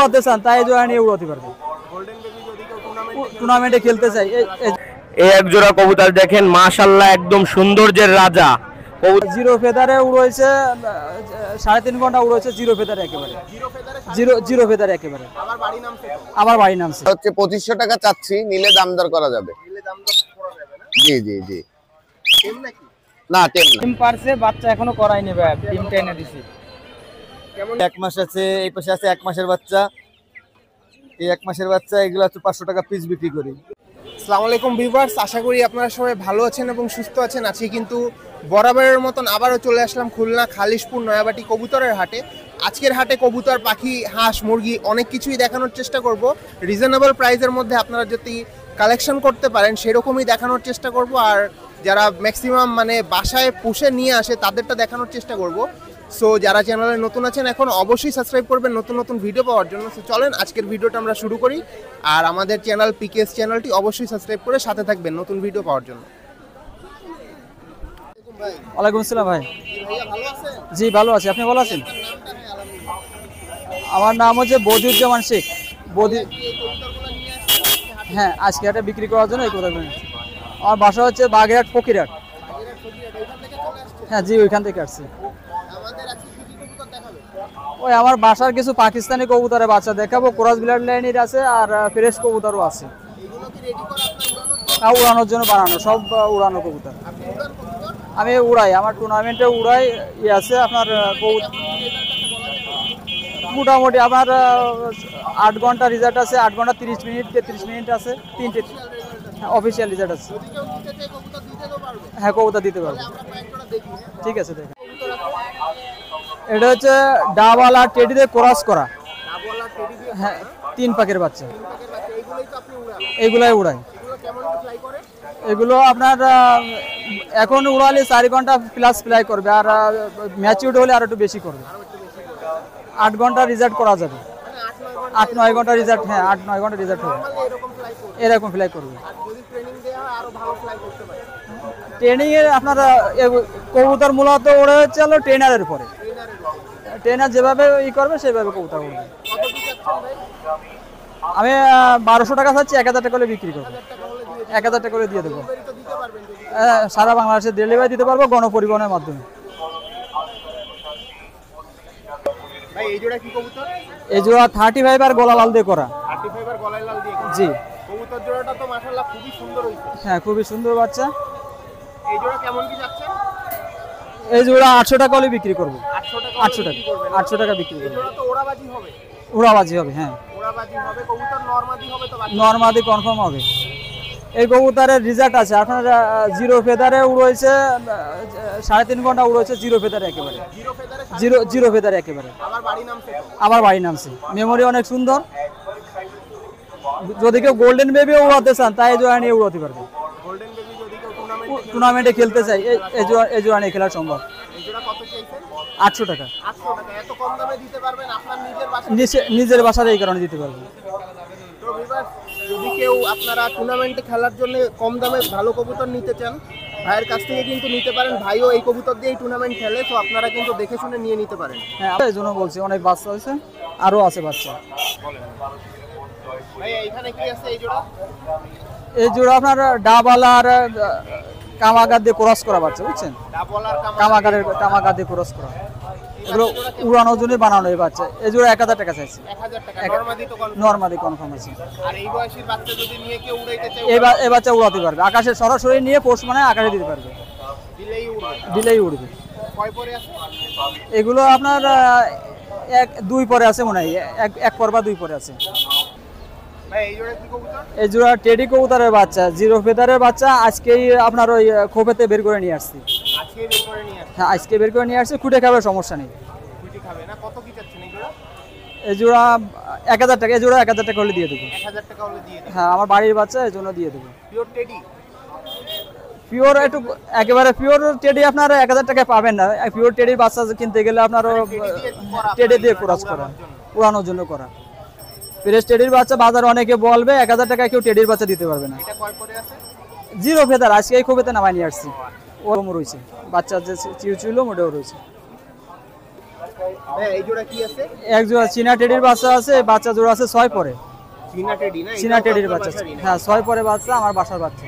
উড়াতে চান তাই জোড়া নিয়ে উড়াতে পারবে। টুর্নামেন্টে খেলতে চাই এই এক জোড়া কবুতর দেখেন মাশাআল্লাহ একদম সৌন্দর্যের রাজা। জিরো ফেদারে উড়েছে 3.5 ঘন্টা উড়েছে জিরো ফেদারে একেবারে জিরো ফেদারে একেবারে। আমার বাড়ি নামছে হচ্ছে 2500 টাকা চাচ্ছি, নিলে দাম দর করা যাবে। জি জি জি। না টিম পারছে, বাচ্চা এখনো করাইনি ভাই, টিমটা এনে দিছি। এক মাস আছে, এই পাশে আছে 1 মাসের বাচ্চা। এই 1 মাসের বাচ্চা এগুলো হচ্ছে 500 টাকা পিস বিক্রি করি। আসসালামু আলাইকুম ভিউয়ার্স, আশা করি আপনারা সবাই ভালো আছেন এবং সুস্থ আছেন। আজকে কিন্তু বরাবরের মতন আবারও চলে আসলাম খুলনা খালিশপুর নয়াবাটি কবুতরের হাটে। আজকের হাটে কবুতর, পাখি, হাঁস, মুরগি অনেক কিছুই দেখানোর চেষ্টা করব। রিজনেবল প্রাইসের মধ্যে আপনারা যদি কালেকশন করতে পারেন সেরকমই দেখানোর চেষ্টা করব। আর যারা ম্যাক্সিমাম মানে বাসায় পুষে নিয়ে আসে তাদেরটা দেখানোর চেষ্টা করব। সো যারা চ্যানেলে নতুন আছেন এখন অবশ্যই সাবস্ক্রাইব করবেন নতুন নতুন ভিডিও পাওয়ার জন্য। সো চলেন আজকের ভিডিওটা আমরা শুরু করি। আর আমাদের চ্যানেল পিকেএস চ্যানেলটি অবশ্যই সাবস্ক্রাইব করে সাথে থাকবেন নতুন ভিডিও পাওয়ার জন্য। ওয়ালাইকুম আসসালাম ভাই। জি ভালো আছি, আপনি ভালো আছেন? আমার নাম হচ্ছে বদিউজ্জামান শেখ। হ্যাঁ, আজকে হাটে বিক্রি করার জন্য এই কবুতরগুলো। আমার বাসা হচ্ছে বাগেরহাট ফকিরহাট। হ্যাঁ জি, ওইখান থেকে আসছি। ওই আমার বাসার কিছু পাকিস্তানি কবুতরের বাচ্চা দেখাবো, ক্রস ব্লাড লাইনের আছে আর ফ্রেশ কবুতরও আছে। উড়ানোর জন্য বানানো, সব উড়ানো কবুতর। আমি উড়াই, আমার টুর্নামেন্টে উড়াই আছে আপনার মোটামুটি আমার 8 ঘন্টা রেজাল্ট আছে, 8 ঘন্টা 30 মিনিট 33 মিনিট আছে, 3টে অফিসিয়াল রেজাল্ট আছে। হ্যাঁ কবুতর দিতে পারবো, ঠিক আছে। দেখেন এটা হচ্ছে ডাবল আর টেডিতে ক্রস করা। হ্যাঁ 3 পাকের বাচ্চা, এইগুলাই উড়াই। এগুলো আপনার এখন উড়ালে 4 ঘন্টা প্লাস ফ্লাই করবে, আর ম্যাচিউরড হলে আর একটু বেশি করবে। 8 ঘন্টা রিজাল্ট করা যাবে, 8-9 ঘন্টা রিজাল্ট। হ্যাঁ 8-9 ঘন্টা রিজাল্ট হবে, এরকম ফ্লাই করবে। ট্রেনিং এর আপনার কবুতর মূলত ওড়ে হচ্ছে হলো ট্রেনারের উপরে। ট্রেনার যেভাবে ই করবে সেভাবে কবুতর উড়বে। আমি 1200 টাকা চাচ্ছি, 1000 টাকা করে বিক্রি করবো। 1000 টাকা করে দিয়ে দেবো। সারা বাংলাদেশে ডেলিভারি দিতে পারবো গণপরিবহনের মাধ্যমে। এই জোড়া 35 আর গলা লাল দিয়ে করা। জি কবুতর জোড়াটা তো মাশাআল্লাহ খুবই সুন্দর হইছে। হ্যাঁ খুবই সুন্দর বাচ্চা। এই জোড়া কেমন কি যাচ্ছে? এই জোড়া 800 টাকা হলে বিক্রি করব। 800 টাকা 800 টাকা বিক্রি করব। এই জোড়া তো ওড়াবাজি হবে। ওড়াবাজি হবে, হ্যাঁ ওড়াবাজি হবে। কবুতর নরমাদি হবে তো? নরমাদি কনফার্ম হবে। এই কবুতরের রিজাল্ট আছে আপনার জিরো ফেদারে উড়েছে 3.5 ঘন্টা উড়েছে জিরো ফেদারে একেবারে। জিরো ফেদারে একেবারে। আমার বাড়ি নামছে। মেমোরি অনেক সুন্দর। যদি কেউ গোল্ডেন বেবি উড়াতে চান তাই জোড়া নিয়ে উড়াতে পারবে। গোল্ডেন বেবি যদি কেউ টুর্নামেন্টে খেলতে চাই এই জোড়া নিয়ে খেলা সম্ভব। এই জোড়া কত চাইছেন? 800 টাকা। 800 টাকা এত কম দামে দিতে পারবেন? আপনার নিজের বাসা? নিজের বাসার এই কারণে দিতে পারবো। তো ভিউয়ার্স, যদি কেউ আপনারা টুর্নামেন্টে খেলার জন্য কম দামে ভালো কবুতর নিতে চান ভাইয়ের কাছ থেকে কিন্তু নিতে পারেন। ভাইও এই কবুতর দিয়েই টুর্নামেন্ট খেলে, তো আপনারা কিন্তু দেখে শুনে নিয়ে নিতে পারেন। হ্যাঁ এই জন্য বলছি, অনেক বাচ্চা হয়েছে, আরও আছে বাচ্চা। ভাই এখানে কি আছে এই জোড়া? এই জোড়া আপনার ডাবল আর কামাগার দিয়ে ক্রস করা বাচ্চা, বুঝছেন? ডাবল আর কামাগার দিয়ে ক্রস করা। এগুলো উড়ানোর জন্য বানানো এই বাচ্চা। এই জোড়া 1000 টাকা চাইছি। 1000 টাকা নরমাদি তো কনফার্ম? নরমাদি কনফার্ম আছে। আর এই বয়সের বাচ্চা যদি নিয়ে কেউ উড়াইতে চায় এই বাচ্চা উড়াতে পারবে। আকাশে সরাসরি নিয়ে পোষ মানে আকাশে দিতে পারবে, দিলেই উড়বে। কয় পরে আছে এগুলো? আপনার 1-2 পরে আছে মনে হয়, 1 পর বা 2 পরে আছে। ভাই এই জোড়া কি কবুতর? এই জোড়া টেডি কবুতরের বাচ্চা, জিরো ফেদারের বাচ্চা। আজকেই আপনার ওই খোপেতে বের করে নিয়ে আসছি। আজকে বের করে নিয়ে আসছি? হ্যাঁ আজকে বের করে নিয়ে আসছি। খুঁটে খাবে, সমস্যা নেই। খুঁটে খাবে না? কত কি চাচ্ছেন এই জোড়া? এই জোড়া 1000 টাকা। এই জোড়া 1000 টাকা হলে দিয়ে দেবো। 1000 টাকা হলে দিয়ে দেবো? হ্যাঁ আমার বাড়ির বাচ্চা, এই জন্য দিয়ে দেবো। Pure teddy? পিওর একটু একেবারে পিওর টেডি আপনার 1000 টাকায় পাবেন না। পিওর টেডির বাচ্চা কিনতে গেলে আপনার টেডি দিয়ে ক্রস করা, উড়ানোর জন্য করা। ফ্রেশ টেডির বাচ্চা বাজারে অনেকে বলবে 1000 টাকায় কেউ টেডির বাচ্চা দিতে পারবে না। এটা কয় পরে আছে? Zero feather. আজকে এই খোপেতে নামাই নিয়ে আসছি। ওরকম রয়েছে বাচ্চা, যে চিউ ছিল মোটেও রয়েছে। হ্যাঁ এই জোড়া কি আছে? এক জোড়া চীনা টেডির বাচ্চা আছে, এই বাচ্চা জোড়া আছে 6 পরে। চীনা টেডি না? চীনা টেডির বাচ্চা, হ্যাঁ 6 পরে বাচ্চা, আমার বাসার বাচ্চা।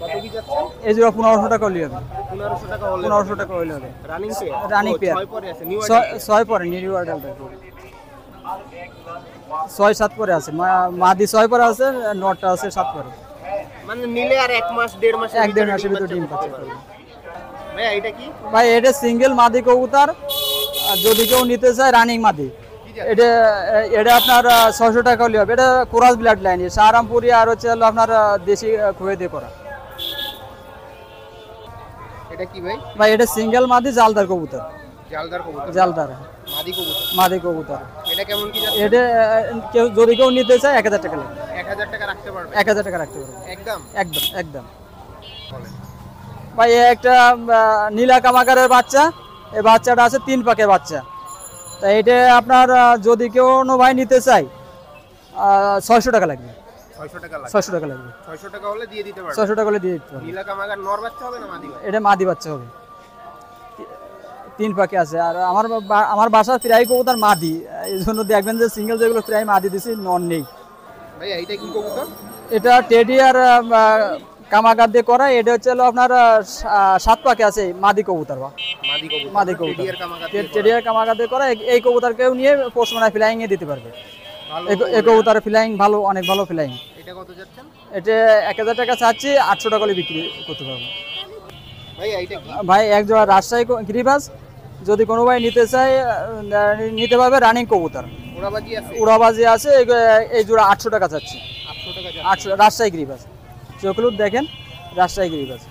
কত কি যাচ্ছে? এই জোড়া 1500 টাকা হলে হবে। 1500 টাকা হলে 1500 টাকা হলে হবে। Running pair? রানিং পেয়ার 6 পরে আছে, নিউ 6 পরে নিউ অ্যাডাল্ট। 6-7 পরে আছে, মাদি 6 পরে আছে, নটটা আছে 7 পরে। মানে নিলে আর 1 মাস 1.5 মাস 1-1.5 মাসের ভিতরে ডিম পাচ্ছে। ভাই এটা কি? ভাই এটা সিঙ্গেল মাদি কবুতর, আর যদি কেউ নিতে চায় রানিং মাদি, এটা এটা আপনার 600 টাকা হলে হবে। এটা ক্রস ব্লাড লাইন, সাহারামপুরি আর হচ্ছে হলো আপনার দেশি খুঁয়ে দিয়ে করা। এটা কি ভাই? ভাই এটা সিঙ্গেল মাদি জালদার কবুতর, জালদার কবুতর, জালদার মাদি কবুতর। মাদি কবুতর। এটা কেমন কি যাচ্ছে? এটা কেউ যদি কেউ নিতে চায় 1000 টাকা লাগবে। 1000 টাকা রাখতে পারবে? 1000 টাকা রাখতে পারবে একদম একদম একদম। ভাই এ একটা নীলা কামাকারের বাচ্চা, এই বাচ্চাটা আছে 3 পাকের বাচ্চা। তা এটা আপনার যদি কেউ ভাই নিতে চায় 600 টাকা লাগবে। 600 টাকা লাগবে? 600 টাকা লাগবে। 600 টাকা হলে দিয়ে দিতে পারবে? 600 টাকা হলে দিয়ে দিতে পারবে। নীলা কামাগার নর বাচ্চা হবে না মাদি বাচ্চা? এটা মাদি বাচ্চা হবে, 3 পাকে আছে। আর আমার বাসার প্রায় কবুতর মাদি, এই জন্য দেখবেন যে সিঙ্গেল যেগুলো প্রায় মাদি দিছি, নন নেই। ভাই এইটা কি কবুতর? এটা টেডি আর কামাগার দিয়ে করা। এটা হচ্ছে হলো আপনার 7 পাকে আছে মাদি কবুতর। মাদি কবুতর, মাদি কবুতর টেডি আর কামাগার দিয়ে করা। টেডি আর কামাগার দিয়ে করা। এই কবুতরকেও নিয়ে পোস্টমানায় ফ্লাইং এ দিতে পারবে। ভালো এই কবুতর ফ্লাইং ভালো, অনেক ভালো ফ্লাইং। এটা কত যাচ্ছেন? এটা 1000 টাকা চাচ্ছি, 800 টাকা করে বিক্রি করতে পারবো। ভাই এইটা কি? ভাই এক জোড়া রাজশাহী গিরিবাজ, যদি কোনো ভাই নিতে চায় নিতে পারবে। রানিং কবুতর, ওড়াবাজি আছে? উড়াবাজি আছে। এই জোড়া 800 টাকা চাচ্ছি। 800 টাকা যাচ্ছে। 800 রাজশাহী গিরিবাজ, চোখলুট দেখেন, রাজশাহী গিরিবাজ।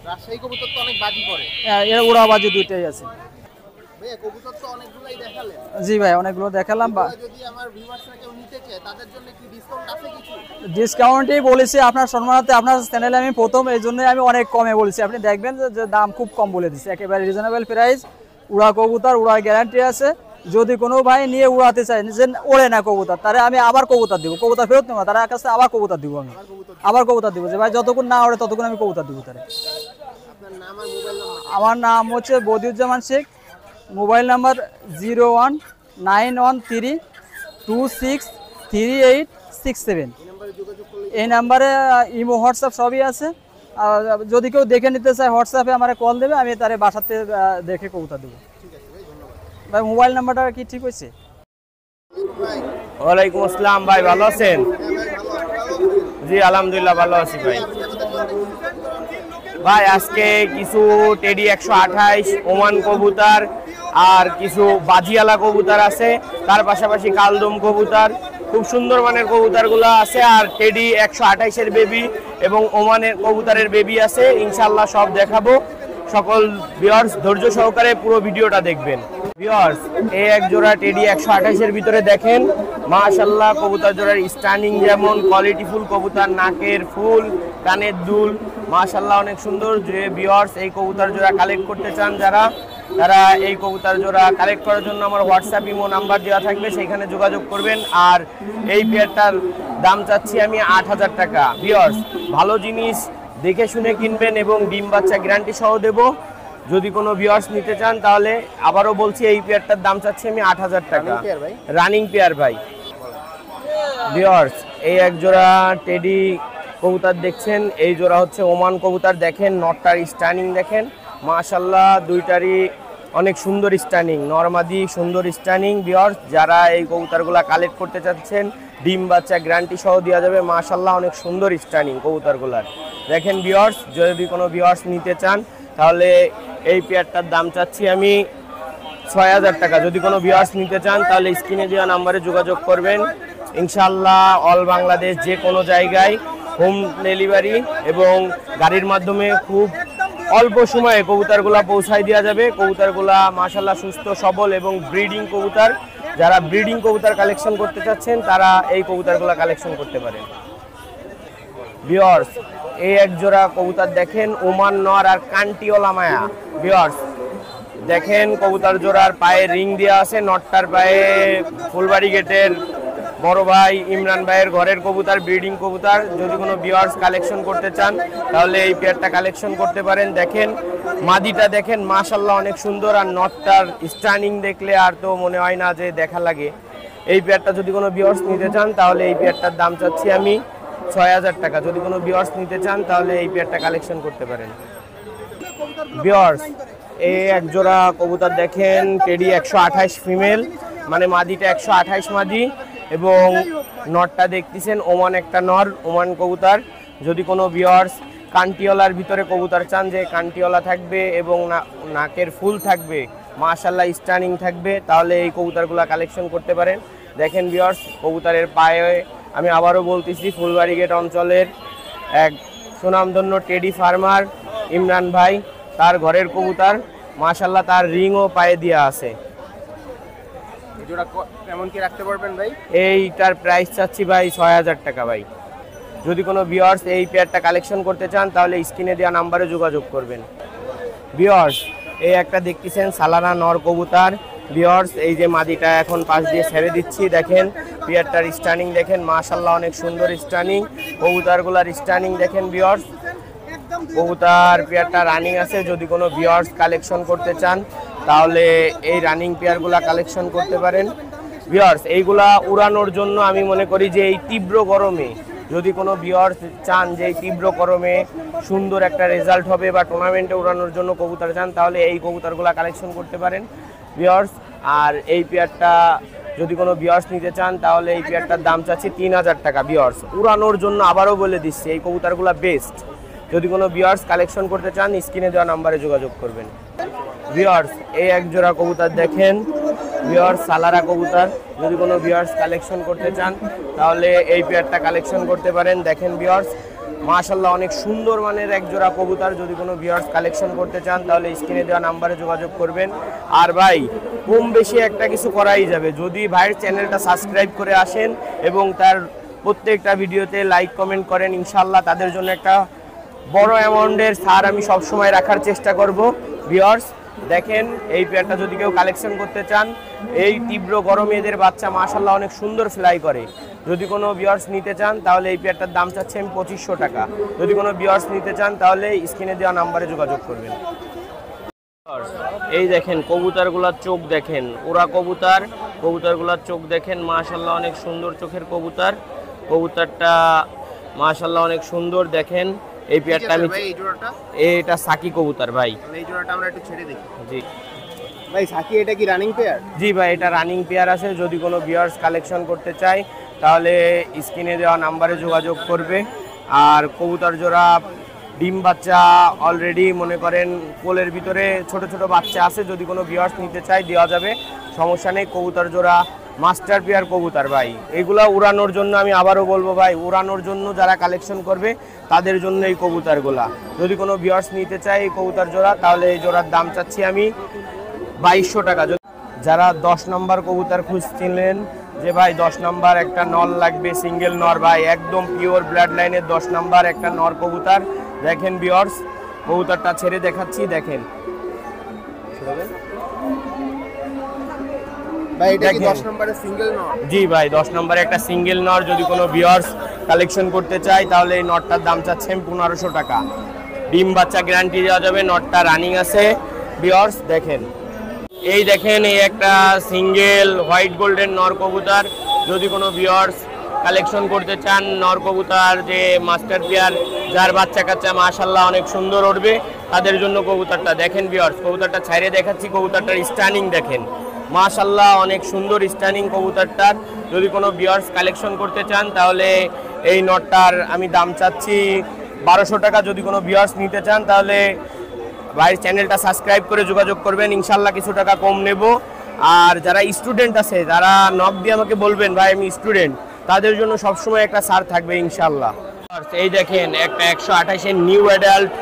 রাজশাহী কবুতর তো অনেক বাজি করে। এর উড়াবাজি দুইটাই আছে। ভাই কবুতর তো অনেকগুলাই দেখালেন। জি ভাই অনেকগুলো দেখালাম। যদি আমার ভিউয়ার্সরা কেউ নিতে চায় তাদের জন্য কি ডিসকাউন্ট আছে কিছু? ডিসকাউন্টই বলেছি আপনার সম্মানার্থে, আপনার চ্যানেলে আমি প্রথম, এই জন্যই আমি অনেক কমে বলেছি। আপনি দেখবেন যে দাম খুব কম বলে দিচ্ছি, একেবারে রিজনেবল প্রাইস। উড়া কবুতর, উড়ার গ্যারান্টি আছে। যদি কোনো ভাই নিয়ে উড়াতে চায়, যে ওড়ে না কবুতর, তারে আমি আবার কবুতর দিব। কবুতর ফেরত নেব না, তার কাছে আবার কবুতর দিব। আমি আবার কবুতর দিব, যে ভাই যতক্ষণ না ওড়ে ততক্ষণ আমি কবুতর দিব তারে। আপনার নাম আর মোবাইল নাম্বার? আমার নাম হচ্ছে বদিউজ্জামান শেখ, মোবাইল নাম্বার 01913263867। এই নাম্বারে ইমো হোয়াটসঅ্যাপ সবই আছে। যদি কেউ দেখে নিতে চায় হোয়াটসঅ্যাপে আমার কল দেবে, আমি তারে বাসাতে দেখে কবুতর দেবো। ভাই মোবাইল নাম্বারটা কি ঠিক হয়েছে? ওয়ালাইকুম আসসালাম ভাই, ভালো আছেন? জি আলহামদুলিল্লাহ ভালো আছি ভাই। ভাই আজকে কিছু টেডি 128 ওমান কবুতর আর কিছু বাজিয়ালা কবুতর আছে, তার পাশাপাশি কালদম কবুতর, খুব সুন্দর মানের কবুতরগুলো আছে। আর টেডি 128 এর বেবি এবং ওমানের কবুতরের বেবি আছে, ইনশাআল্লাহ সব দেখাবো। সকল ভিউয়ার্স ধৈর্য সহকারে পুরো ভিডিওটা দেখবেন। ভিউয়ার্স এই এক জোড়া টেডি 128 এর ভিতরে দেখেন, মাশাআল্লাহ কবুতর জোড়ার স্ট্যান্ডিং যেমন কোয়ালিটিফুল কবুতর, নাকের ফুল, কানের দুল, মাশাআল্লাহ অনেক সুন্দর। যে ভিউয়ার্স এই কবুতর জোড়া কালেক্ট করতে চান যারা, তারা এই কবুতর জোড়া কালেক্ট করার জন্য আমার হোয়াটসঅ্যাপ ইমো নাম্বার দেওয়া থাকবে, সেইখানে যোগাযোগ করবেন। আর এই পেয়ারটার দাম চাচ্ছি আমি 8000 টাকা। ভিউয়ার্স ভালো জিনিস দেখে শুনে কিনবেন এবং ডিম বাচ্চা গ্যারান্টি সহ দেব। যদি কোনো ভিউয়ার্স নিতে চান তাহলে আবারও বলছি এই পেয়ারটার দাম চাচ্ছি আমি 8000 টাকা। রানিং পেয়ার ভাই। ভিউয়ার্স এই এক জোড়া টেডি কবুতর দেখছেন, এই জোড়া হচ্ছে ওমান কবুতর। দেখেন নটটার স্ট্যান্ডিং দেখেন, মাশাআল্লাহ দুইটারই অনেক সুন্দর স্ট্যান্ডিং, নরমাদি সুন্দর স্ট্যান্ডিং। ভিউয়ার্স যারা এই কবুতরগুলো কালেক্ট করতে চাচ্ছেন ডিম বাচ্চা গ্যারান্টি সহ দেওয়া যাবে। মাশাআল্লাহ অনেক সুন্দর স্ট্যান্ডিং কবুতরগুলার দেখেন। ভিউয়ার্স যদি কোনো ভিউয়ার্স নিতে চান তাহলে এই পেয়ারটার দাম চাচ্ছি আমি 6000 টাকা। যদি কোনো ভিউয়ার্স নিতে চান তাহলে স্ক্রিনে দেওয়া নাম্বারে যোগাযোগ করবেন। ইনশাআল্লাহ অল বাংলাদেশ যে কোনো জায়গায় হোম ডেলিভারি এবং গাড়ির মাধ্যমে খুব অল্প সময়ে কবুতরগুলা পৌঁছায় দেওয়া যাবে। কবুতরগুলা মাশাআল্লাহ সুস্থ সবল এবং ব্রিডিং কবুতর। যারা ব্রিডিং কবুতর কালেকশন করতে চাচ্ছেন তারা এই কবুতরগুলা কালেকশন করতে পারেন। ভিউয়ার্স এই এক জোড়া কবুতর দেখেন, ওমান নর আর কান্টিওলা মায়া। ভিউয়ার্স দেখেন কবুতর জোড়ার পায়ে রিং দেওয়া আছে, নটটার পায়ে ফুলবাড়ি গেটের বড় ভাই ইমরান ভাইয়ের ঘরের কবুতর, ব্রিডিং কবুতর। যদি কোনো ভিউয়ার্স কালেকশন করতে চান তাহলে এই পেয়ারটা কালেকশন করতে পারেন। দেখেন মাদিটা দেখেন মাশাআল্লাহ অনেক সুন্দর, আর নটটার স্টানিং দেখলে আর তো মনে হয় না যে দেখা লাগে। এই পেয়ারটা যদি কোনো ভিউয়ার্স নিতে চান তাহলে এই পেয়ারটার দাম চাচ্ছি আমি 6000 টাকা। যদি কোনো ভিউয়ার্স নিতে চান তাহলে এই পেয়ারটা কালেকশন করতে পারেন। ভিউয়ার্স এই এক জোড়া কবুতর দেখেন, টেডি 128 ফিমেল, মানে মাদিটা 128 মাদি, এবং নরটা দেখতেছেন ওমান একটা নর, ওমান কবুতর। যদি কোনো ভিউয়ার্স কান্টিওলার ভিতরে কবুতর চান যে কান্টিওলা থাকবে এবং নাকের ফুল থাকবে, মাশাআল্লাহ স্টানিং থাকবে, তাহলে এই কবুতরগুলো কালেকশন করতে পারেন। দেখেন ভিউয়ার্স কবুতরের পায়ে আমি আবারও বলতেছি ফুলবাড়ি গেট অঞ্চলের এক সুনামধন্য টেডি ফার্মার ইমরান ভাই, তার ঘরের কবুতর, মাশাআল্লাহ তার রিংও পায়ে দেওয়া আছে। জোড়া কেমন কি রাখতে পারবেন ভাই? এইটার প্রাইস চাচ্ছি ভাই 6000 টাকা ভাই। যদি কোনো ভিউয়ার্স এই পেয়ারটা কালেকশন করতে চান তাহলে স্ক্রিনে দেওয়া নাম্বারে যোগাযোগ করবেন। ভিউয়ার্স এই একটা দেখতেছেন সালানা নর কবুতর। ভিউয়ার্স এই যে মাদিটা এখন পাশ দিয়ে ছেড়ে দিচ্ছি, দেখেন পেয়ারটার স্টানিং দেখেন মাশাআল্লাহ অনেক সুন্দর স্টানিং। কবুতরগুলার স্টানিং দেখেন ভিউয়ার্স। কবুতর পেয়ারটা রানিং আছে। যদি কোনো ভিউয়ার্স কালেকশন করতে চান তাহলে এই রানিং পেয়ারগুলা কালেকশন করতে পারেন। ভিউয়ার্স এইগুলা উড়ানোর জন্য আমি মনে করি যে এই তীব্র গরমে যদি কোনো ভিউয়ার্স চান যে এই তীব্র গরমে সুন্দর একটা রেজাল্ট হবে বা টুর্নামেন্টে উড়ানোর জন্য কবুতর চান তাহলে এই কবুতরগুলা কালেকশন করতে পারেন ভিউয়ার্স। আর এই পেয়ারটা যদি কোনো ভিউয়ার্স নিতে চান তাহলে এই পেয়ারটার দাম চাচ্ছি 3000 টাকা। ভিউয়ার্স উড়ানোর জন্য আবারও বলে দিচ্ছি এই কবুতরগুলা বেস্ট। যদি কোনো ভিউয়ার্স কালেকশন করতে চান স্ক্রিনে দেওয়া নাম্বারে যোগাযোগ করবেন। ভিউয়ার্স এই এক জোড়া কবুতর দেখেন, ভিউয়ার্স সালারা কবুতর। যদি কোনো ভিউয়ার্স কালেকশন করতে চান তাহলে এই পেয়ারটা কালেকশন করতে পারেন। দেখেন ভিউয়ার্স মাশাআল্লাহ অনেক সুন্দর মানের এক জোড়া কবুতর। যদি কোনো ভিউয়ার্স কালেকশন করতে চান তাহলে স্ক্রিনে দেওয়া নাম্বারে যোগাযোগ করবেন। আর ভাই কম বেশি একটা কিছু করাই যাবে যদি ভাইয়ের চ্যানেলটা সাবস্ক্রাইব করে আসেন এবং তার প্রত্যেকটা ভিডিওতে লাইক কমেন্ট করেন, ইনশাআল্লাহ তাদের জন্য একটা বড় অ্যামাউন্টের ছাড় আমি সবসময় রাখার চেষ্টা করব। ভিউয়ার্স দেখেন এই পেয়ারটা যদি কেউ কালেকশন করতে চান, এই তীব্র গরমে এদের বাচ্চা মাশাআল্লাহ অনেক সুন্দর ফ্লাই করে। যদি কোনো ভিউয়ার্স নিতে চান তাহলে এই পেয়ারটার দাম চাচ্ছি আমি 2500 টাকা। যদি কোনো ভিউয়ার্স নিতে চান তাহলে স্ক্রিনে দেওয়া নাম্বারে যোগাযোগ করবেন। এই দেখেন কবুতরগুলোর চোখ দেখেন, ওরা কবুতর, কবুতরগুলোর চোখ দেখেন মাশাআল্লাহ অনেক সুন্দর চোখের কবুতর। কবুতরটা মাশাআল্লাহ অনেক সুন্দর দেখেন। এই পেয়ারটা আমি এই জোড়াটা এটা সাকি কবুতর ভাই। এই জোড়াটা আমরা একটু ছেড়ে দেখি। জি ভাই সাকি এটা কি রানিং পেয়ার? জি ভাই এটা রানিং পেয়ার আছে। যদি কোনো ভিউয়ার্স কালেকশন করতে চায় তাহলে স্ক্রিনে দেওয়া নাম্বারে যোগাযোগ করবে। আর কবুতর জোড়া ডিম বাচ্চা অলরেডি মনে করেন কোলের ভিতরে ছোট ছোট বাচ্চা আছে। যদি কোনো ভিউয়ার্স নিতে চায় দেওয়া যাবে, সমস্যা নেই। কবুতর জোড়া মাস্টার পেয়ার কবুতর ভাই। এগুলা উড়ানোর জন্য আমি আবারও বলবো ভাই, উড়ানোর জন্য যারা কালেকশন করবে তাদের জন্য এই কবুতরগুলা। যদি কোনো ভিউয়ার্স নিতে চায় এই কবুতর জোড়া তাহলে এই জোড়ার দাম চাচ্ছি আমি 2200 টাকা। যারা 10 নম্বর কবুতর খুঁজছিলেন যে ভাই 10 নম্বর একটা নর লাগবে, সিঙ্গেল নর ভাই, একদম পিওর ব্লাড লাইনের 10 নম্বর একটা নর কবুতর। দেখেন ভিউয়ার্স কবুতরটা ছেড়ে দেখাচ্ছি, দেখেন ভাই এটা কি 10 নম্বরের সিঙ্গেল নর? জি ভাই 10 নম্বরে একটা সিঙ্গেল নর। যদি কোনো ভিউয়ার্স কালেকশন করতে চায় তাহলে এই নটটার দাম চাচ্ছে 1500 টাকা। ডিম বাচ্চা গ্যারান্টি দেওয়া যাবে, নটটা রানিং আছে। ভিউয়ার্স দেখেন এই দেখেন এই একটা সিঙ্গেল হোয়াইট গোল্ডেন নর কবুতর। যদি কোনো ভিউয়ার্স কালেকশন করতে চান নর কবুতর যে মাস্টার পেয়ার, যার বাচ্চা কাচ্চা মাশাআল্লাহ অনেক সুন্দর উঠবে, তাদের জন্য কবুতরটা দেখেন ভিউয়ার্স। কবুতরটা ছাইরে দেখাচ্ছি, কবুতরটার স্টানিং দেখেন মাশাআল্লাহ অনেক সুন্দর স্টানিং কবুতরটার। যদি কোনো ভিউয়ার্স কালেকশন করতে চান তাহলে এই নটটার আমি দাম চাচ্ছি 1200 টাকা। যদি কোনো ভিউয়ার্স নিতে চান তাহলে ভাই চ্যানেলটা সাবস্ক্রাইব করে যোগাযোগ করবেন, ইনশাআল্লাহ কিছু টাকা কম নেব। আর যারা স্টুডেন্ট আছে যারা নক দিয়ে আমাকে বলবেন ভাই আমি স্টুডেন্ট, তাদের জন্য সবসময় একটা ছাড় থাকবে ইনশাআল্লাহ। এই দেখেন একটা 128-এর নিউ অ্যাডাল্ট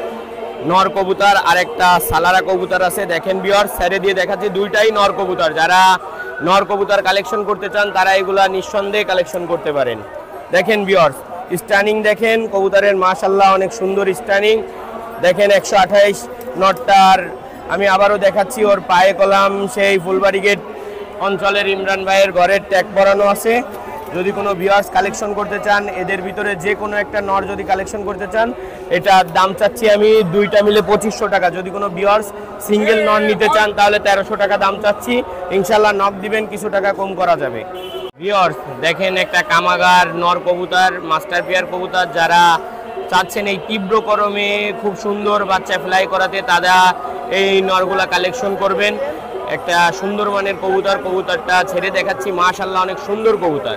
নর কবুতর আর একটা সালারা কবুতর আছে। দেখেন ভিউয়ার্স ছেড়ে দিয়ে দেখাচ্ছি, দুইটাই নর কবুতর। যারা নর কবুতর কালেকশন করতে চান তারা এগুলা নিঃসন্দেহে কালেকশন করতে পারেন। দেখেন ভিউয়ার্স স্টানিং দেখেন কবুতরের মাশাআল্লাহ অনেক সুন্দর স্টানিং দেখেন। 128 নটটার আমি আবারও দেখাচ্ছি, ওর পায়ে কলাম সেই ফুলবাড়ি গেট অঞ্চলের ইমরান ভাইয়ের ঘরের ট্যাগ পরানো আছে। যদি কোনো ভিউয়ার্স কালেকশন করতে চান, এদের ভিতরে যে কোনো একটা নর যদি কালেকশন করতে চান, এটার দাম চাচ্ছি আমি দুইটা মিলে 2500 টাকা। যদি কোনো ভিউয়ার্স সিঙ্গেল নর নিতে চান তাহলে 1300 টাকা দাম চাচ্ছি। ইনশাল্লাহ নক দিবেন, কিছু টাকা কম করা যাবে। ভিউয়ার্স দেখেন একটা কামাগার নর কবুতর, মাস্টার পেয়ার কবুতর, যারা চাচ্ছেন এই তীব্র গরমে খুব সুন্দর বাচ্চা ফ্লাই করাতে, তারা এই নরগুলা কালেকশন করবেন। একটা সুন্দর মানের কবুতর, কবুতরটা ছেড়ে দেখাচ্ছি, মাশাআল্লাহ অনেক সুন্দর কবুতর।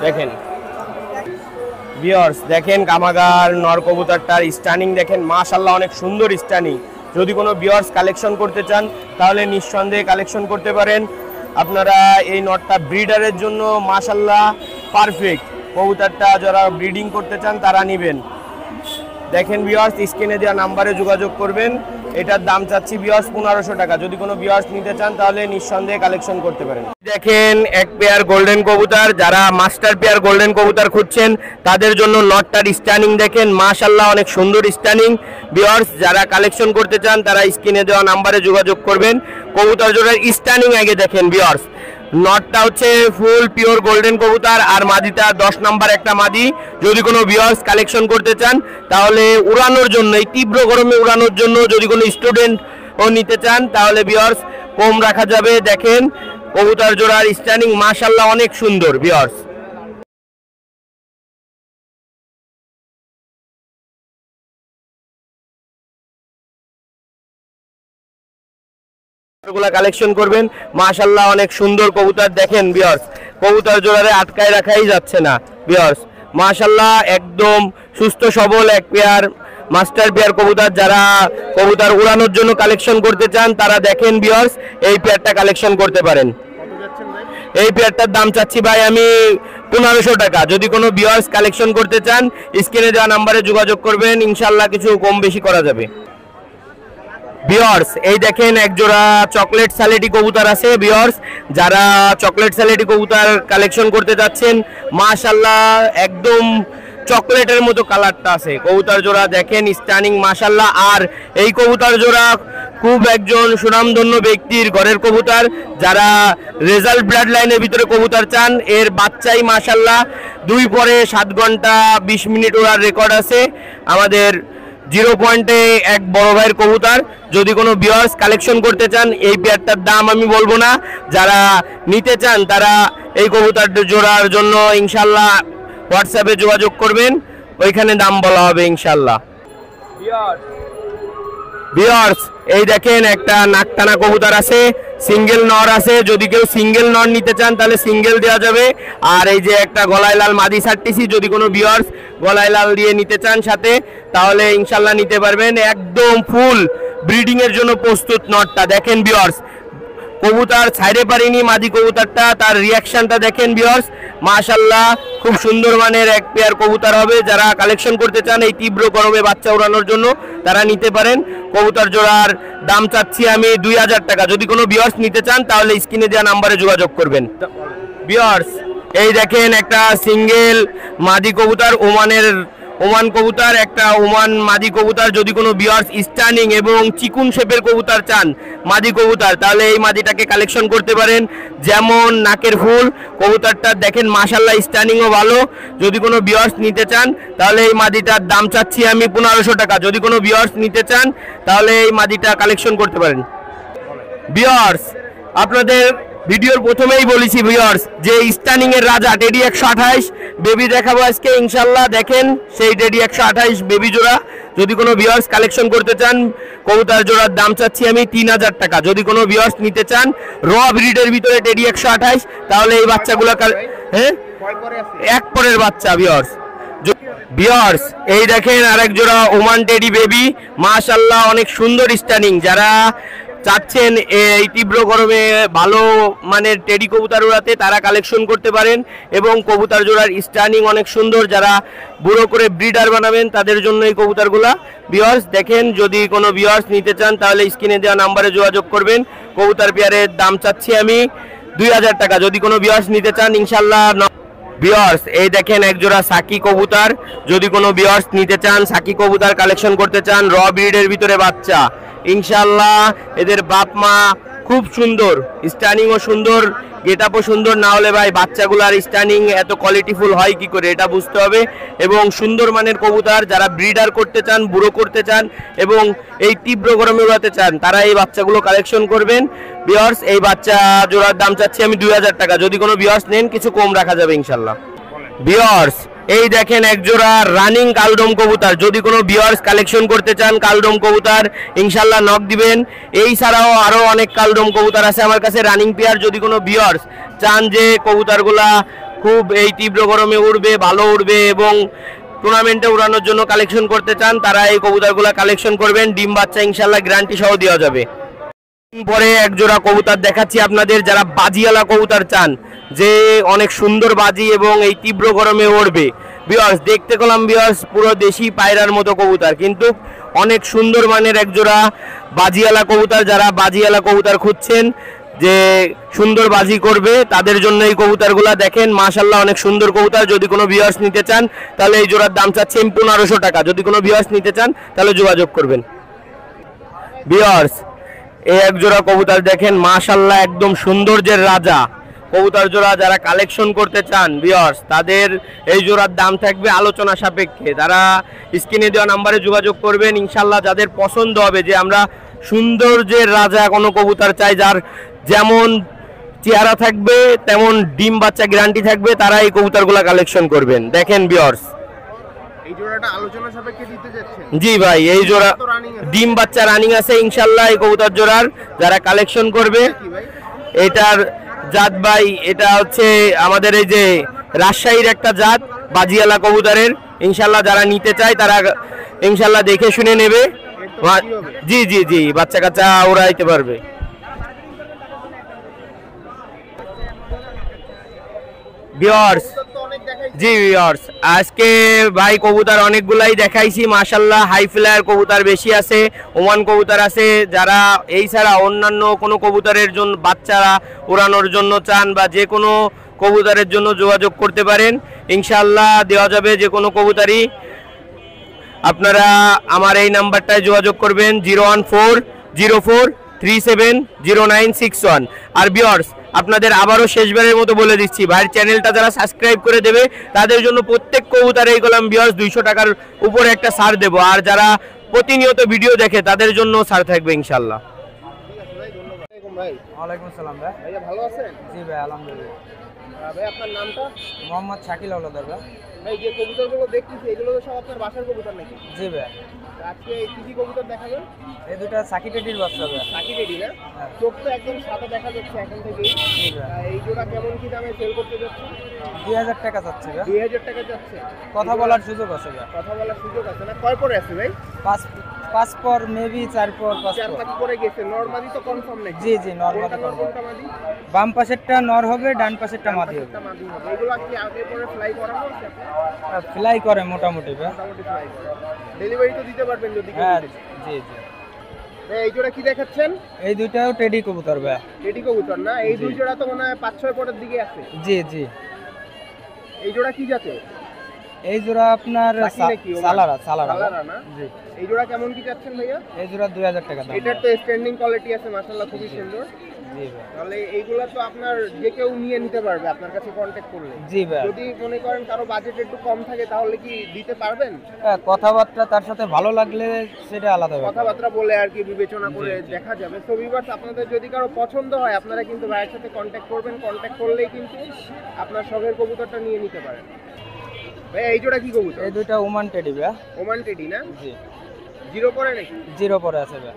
দেখেন ভিউয়ার্স, দেখেন কামাগার নর কবুতরটার স্টানিং দেখেন, মাশাআল্লাহ অনেক সুন্দর স্টানিং। যদি কোনো ভিউয়ার্স কালেকশন করতে চান তাহলে নিঃসন্দেহে কালেকশন করতে পারেন। আপনারা এই নটটা ব্রিডারের জন্য মাশাআল্লাহ পারফেক্ট। কবুতরটা যারা ব্রিডিং করতে চান তারা নেবেন। দেখেন ভিউয়ার্স, স্ক্রিনে দেওয়া নাম্বারে যোগাযোগ করবেন। এটার দাম চাচ্ছি ভিউয়ার্স 1500 টাকা। যদি কোনো ভিউয়ার্স নিতে চান তাহলে নিঃসন্দেহে কালেকশন করতে পারেন। দেখেন এক পেয়ার গোল্ডেন কবুতর, যারা মাস্টার পেয়ার গোল্ডেন কবুতর খুঁজছেন তাদের জন্য নটটার স্টানিং দেখেন, মাশাআল্লাহ অনেক সুন্দর স্টানিং। ভিউয়ার্স যারা কালেকশন করতে চান তারা স্ক্রিনে দেওয়া নাম্বারে যোগাযোগ করবেন। কবুতর জোড়ার স্টানিং আগে দেখেন ভিউয়ার্স। নটটা হচ্ছে ফুল পিওর গোল্ডেন কবুতর, আর মাদিটা 10 নাম্বার একটা মাদি। যদি কোনো ভিউয়ার্স কালেকশন করতে চান তাহলে উড়ানোর জন্য, এই তীব্র গরমে উড়ানোর জন্য যদি কোনো স্টুডেন্ট ও নিতে চান তাহলে ভিউয়ার্স কম রাখা যাবে। দেখেন কবুতর জোড়ার স্টানিং মাশাআল্লাহ অনেক সুন্দর ভিউয়ার্স। গুলা কালেকশন করবেন, মাশাআল্লাহ অনেক সুন্দর কবুতর। দেখেন ভিউয়ার্স কবুতর জোড়ারে আটকায় রাখাই যাচ্ছে না ভিউয়ার্স, মাশাআল্লাহ একদম সুস্থ সবল এক পেয়ার মাস্টার পেয়ার কবুতর। যারা কবুতর উড়ানোর জন্য কালেকশন করতে চান তারা দেখেন ভিউয়ার্স এই পেয়ারটা কালেকশন করতে পারেন। এই পেয়ারটার দাম চাচ্ছি ভাই আমি 1500 টাকা। যদি কোনো ভিউয়ার্স কালেকশন করতে চান স্ক্রিনে দেওয়া নাম্বারে যোগাযোগ করবেন, ইনশাআল্লাহ কিছু কম বেশি করা যাবে। ভিউয়ার্স এই দেখেন এক জোড়া চকলেট স্যালেটি কবুতর আছে। ভিউয়ার্স যারা চকলেট স্যালেটি কবুতর কালেকশন করতে যাচ্ছেন, মাশাআল্লাহ একদম চকলেটের মতো কালারটা আছে কবুতর জোড়া। দেখেন স্টানিং মাশাআল্লাহ। আর এই কবুতর জোড়া খুব একজন সুনামধন্য ব্যক্তির ঘরের কবুতর। যারা রেজাল্ট ব্লাড লাইনের ভিতরে কবুতর চান, এর বাচ্চাই মাশাআল্লাহ 2 পরে 7 ঘন্টা 20 মিনিট ওড়ার রেকর্ড আছে। আমাদের 0 পয়েন্টে এক বড় ভাইয়ের কবুতর। যদি কোনো ভিউয়ার্স কালেকশন করতে চান এই পেয়ারটার দাম আমি বলবো না, যারা নিতে চান তারা এই কবুতর জোড়ার জন্য ইনশাআল্লাহ হোয়াটসঅ্যাপে যোগাযোগ করবেন, ওইখানে দাম বলা হবে ইনশাআল্লাহ। ভিউয়ার্স এই দেখেন একটা নাকটানা কবুতর আছে, সিঙ্গেল নর আছে। যদি কেউ সিঙ্গেল নর নিতে চান তাহলে সিঙ্গেল দেওয়া যাবে। আর এই যে একটা গলায় লাল মাদি ছাড়তেছি, যদি কোনো ভিউয়ার্স গলায় লাল দিয়ে নিতে চান সাথে তাহলে ইনশাআল্লাহ নিতে পারবেন। একদম ফুল ব্রিডিং এর জন্য প্রস্তুত নটটা। দেখেন ভিউয়ার্স কবুতর ছাইড়ে পারিনি মাদি কবুতরটা, তার রিয়াকশনটা দেখেন ভিউয়ার্স, মাশাআল্লাহ খুব সুন্দর মানের এক পেয়ার কবুতর হবে। যারা কালেকশন করতে চান এই তীব্র গরমে বাচ্চা উড়ানোর জন্য তারা নিতে পারেন। কবুতর জোড়ার দাম চাচ্ছি আমি 2000 টাকা। যদি কোনো ভিউয়ার্স নিতে চান তাহলে স্ক্রিনে দেওয়া নাম্বারে যোগাযোগ করবেন। ভিউয়ার্স এই দেখেন একটা সিঙ্গেল মাদি কবুতর, ওমান কবুতর, একটা ওমান মাদি কবুতর। যদি কোনো ভিউয়ার্স স্টানিং এবং চিকুন শেপের কবুতর চান মাদি কবুতর তাহলে এই মাদিটাকে কালেকশন করতে পারেন। যেমন নাকের ফুল কবুতরটা দেখেন মাশাআল্লাহ স্টানিংও ভালো। যদি কোনো ভিউয়ার্স নিতে চান তাহলে এই মাদিটার দাম চাচ্ছি আমি 1500 টাকা। যদি কোনো ভিউয়ার্স নিতে চান তাহলে এই মাদিটা কালেকশন করতে পারেন। ভিউয়ার্স আপনাদের ভিডিওর প্রথমেই বলেছি ভিউয়ার্স যে স্টানিং এর রাজা টেডি 128 বেবি দেখাবো আজকে ইনশাআল্লাহ। দেখেন সেই টেডি 128 বেবি জোড়া। যদি কোনো ভিউয়ার্স কালেকশন করতে চান কবুতর জোড়ার দাম চাচ্ছি আমি 3000 টাকা। যদি কোনো ভিউয়ার্স নিতে চান র ব্রিডের ভিতরে টেডি 128 তাহলে এই বাচ্চাগুলো হ্যাঁ এক পরের বাচ্চা। ভিউয়ার্স এই দেখেন আরেক জোড়া ওমান টেডি বেবি, মাশাআল্লাহ অনেক সুন্দর স্টানিং। যারা চাচ্ছেন এই তীব্র গরমে ভালো মানের টেডি কবুতর উড়াতে তারা কালেকশন করতে পারেন। এবং কবুতর জোড়ার স্টানিং অনেক সুন্দর। যারা বুড়ো করে ব্রিডার বানাবেন তাদের জন্য এই কবুতরগুলা। ভিউয়ার্স দেখেন যদি কোনো ভিউয়ার্স নিতে চান তাহলে স্ক্রিনে দেওয়া নাম্বারে যোগাযোগ করবেন। কবুতর পেয়ারের দাম চাচ্ছি আমি 2000 টাকা। যদি কোনো ভিউয়ার্স নিতে চান ইনশাআল্লাহ। ভিউয়ার্স এই দেখেন এক জোড়া সাকি কবুতর। যদি কোনো ভিউয়ার্স নিতে চান সাকি কবুতর কালেকশন করতে চান র ব্রিডের ভিতরে বাচ্চা, ইনশাআল্লাহ এদের বাপ মা খুব সুন্দর, স্টানিং ও সুন্দর, গেটআপও সুন্দর, না হলে ভাই বাচ্চাগুলার স্টানিং এত কোয়ালিটিফুল হয় কি করে এটা বুঝতে হবে। এবং সুন্দর মানের কবুতর, যারা ব্রিডার করতে চান, বুড়ো করতে চান এবং এই তীব্র গরমে উড়াতে চান, তারা এই বাচ্চাগুলো কালেকশন করবেন। ভিউয়ার্স, এই বাচ্চা জোড়ার দাম চাচ্ছি আমি 2000 টাকা, যদি কোনো ভিউয়ার্স নেন কিছু কম রাখা যাবে ইনশাল্লাহ। ভিউয়ার্স, এই দেখেন এক জোড়া রানিং কালদম কবুতর, যদি কোনো ভিউয়ার্স কালেকশন করতে চান কালদম কবুতর ইনশাল্লাহ নক দিবেন। এই ছাড়াও আরো অনেক কালদম কবুতর আছে আমার কাছে রানিং পেয়ার, যদি কোনো ভিউয়ার্স চান যে কবুতরগুলা খুব এই তীব্র গরমে উড়বে, ভালো উড়বে এবং টুর্নামেন্টে উড়ানোর জন্য কালেকশন করতে চান, তারা এই কবুতরগুলা কালেকশন করবেন। ডিম বাচ্চা ইনশাল্লাহ গ্যারান্টি সহ দেওয়া যাবে। পরে এক জোড়া কবুতর দেখাচ্ছি আপনাদের, যারা বাজিওয়ালা কবুতর চান, যে অনেক সুন্দর বাজি এবং এই তীব্র গরমে উড়বে। ভিউয়ার্স, দেখতে পেলাম ভিউয়ার্স পুরো দেশি পায়রার মতো কবুতর, কিন্তু অনেক সুন্দর মানের এক জোড়া বাজিওয়ালা কবুতর। যারা বাজিওয়ালা কবুতর খুঁজছেন যে সুন্দর বাজি করবে, তাদের জন্য এই কবুতরগুলা দেখেন, মাশাআল্লাহ অনেক সুন্দর কবুতর। যদি কোনো ভিউয়ার্স নিতে চান তাহলে এই জোড়ার দাম চাচ্ছি 1500 টাকা, যদি কোনো ভিউয়ার্স নিতে চান তাহলে যোগাযোগ করবেন। ভিউয়ার্স, এই এক জোড়া কবুতর দেখেন, মাশাআল্লাহ একদম সৌন্দর্যের রাজা কবুতর জোড়া। যারা কালেকশন করতে চান ভিউয়ার্স, তাদের এই জোড়ার দাম থাকবে আলোচনা সাপেক্ষে। তারা স্ক্রিনে দেওয়া নাম্বারে যোগাযোগ করবেন ইনশাল্লাহ। যাদের পছন্দ হবে যে আমরা সৌন্দর্যের রাজা কোনো কবুতর চাই, যার যেমন চেহারা থাকবে তেমন ডিম বাচ্চা গ্যারান্টি থাকবে, তারা এই কবুতরগুলা কালেকশন করবেন। দেখেন ভিউয়ার্স, এই জোড়াটা আলোচনা সাপেক্ষে দিতে যাচ্ছেন? জি ভাই, এই জোড়া ডিম বাচ্চা রানিং আছে ইনশাল্লাহ। এই কবুতর জোড়ার যারা কালেকশন করবে, এটার জাত ভাই, এটা হচ্ছে আমাদের এই যে রাজশাহীর একটা জাত বাজিয়ালা কবুতরের। ইনশাল্লাহ যারা নিতে চায় তারা ইনশাল্লাহ দেখে শুনে নেবে। জি জি জি, বাচ্চা কাচ্চা উড়াইতে পারবে। ভিউয়ার্স, জি ভিউয়ার্স, আজকে ভাই কবুতর অনেকগুলাই দেখাইছি মাশাআল্লাহ। হাই ফ্লায়ার কবুতর বেশি আছে, ওমান কবুতর আছে। যারা এই ছাড়া অন্যান্য কোনো কবুতরের জন্য বাচ্চারা উড়ানোর জন্য চান বা যে কোনো কবুতরের জন্য যোগাযোগ করতে পারেন ইনশাআল্লাহ, দেওয়া যাবে যে কোনো কবুতরই। আপনারা আমার এই নাম্বারটায় যোগাযোগ করবেন 01404370961। আর ভিউয়ার্স, আপনাদের আবারও শেষবারের মতো বলে দিচ্ছি, ভাইয়ের চ্যানেলটা যারা সাবস্ক্রাইব করে দেবে তাদের জন্য প্রত্যেক কবুতর এই কলাম ভিউয়ার্স 200 টাকার উপরে একটা ছাড় দেব। আর যারা প্রতিনিয়ত ভিডিও দেখে তাদের জন্য ছাড় থাকবে ইনশাআল্লাহ। ওয়ালাইকুম আসসালাম ভাই। ভাইয়া ভালো আছেন? জি ভাই, আলহামদুলিল্লাহ। ভাই আপনার নামটা? মোহাম্মদ শাকিল আওলাদার ভাই। ভাই যে কবুতরগুলো দেখতেছি এগুলো তো সব আপনার বাসার কবুতর নাকি? জি ভাই। আজকে কি কি কবুতর দেখাবেন? এই দুটা সাকি টেডির বাচ্চা ভাই। সাকি টেডি না? চোখ তো একদম সাদা দেখা যাচ্ছে এখন থেকেই। এই জোড়া কেমন কি দামে সেল করতে যাচ্ছে? 2000 টাকা যাচ্ছে ভাই। 2000 টাকা যাচ্ছে। কথা বলার সুযোগ আছে ভাই। কথা বলার সুযোগ আছে না? কয় পরে আছে ভাই? 5 পর মেবি 4 পর 5 চার পর। পাঁচ পরে গেছে। নরমাদি তো কনফার্ম নাকি? জি জি, নরমাদি কোনটা নর, কোনটা মাদি? বাম পাশেরটা নর হবে, ডান পাশেরটা মাদি হবে। একটা মাদি হবে। এগুলো কি আগে পরে ফ্লাই করানো আছে আপনার? ফ্লাই করে মোটামুটি ভাই। মোটামুটি ফ্লাই করে। ডেলিভারি তো দিতে পারবেন যদি কেউ হ্যাঁ, নিতে চায়। জি জি। ভাই এই জোড়া কি দেখাচ্ছেন? এই দুইটাও টেডি কবুতর ভাই। টেডি কবুতর না? এই দুই জোড়া তো মনে হয় 5-6 পরের দিকে আছে। জি জি। এই জোড়া কি জাতের? এই জোড়া আপনার সাকি নাকি? সালারা। সালারা না? জি। এই জোড়া কেমন কি চাচ্ছেন ভাইয়া? এই জোড়া 2000 টাকা দাম। এটার তো স্ট্যান্ডিং কোয়ালিটি আছে মাশাআল্লাহ, খুবই সুন্দর। জি ভাই। তাহলে এইগুলা তো আপনার যে কেউ নিয়ে নিতে পারবে আপনার কাছে কন্ট্যাক্ট করলে। জি ভাই। যদি মনে করেন কারো বাজেট একটু কম থাকে তাহলে কি দিতে পারবেন? হ্যাঁ, কথাবার্তা তার সাথে ভালো লাগলে সেটা আলাদা ব্যাপার। কথাবার্তা বলে আর কি বিবেচনা করে দেখা যাবে। তো ভিউয়ার্স, আপনাদের যদি কারো পছন্দ হয় আপনারা কিন্তু ভাইয়ের সাথে কন্ট্যাক্ট করবেন। কন্ট্যাক্ট করলেই কিন্তু আপনার শখের কবুতরটা নিয়ে নিতে পারেন। ভাই এই জোড়া কি কবুতর? এই দুইটা ওমান টেডি ভাই। ওমান টেডি না? জি। জিরো পরে নাকি? 0 পরে আছে ভাই।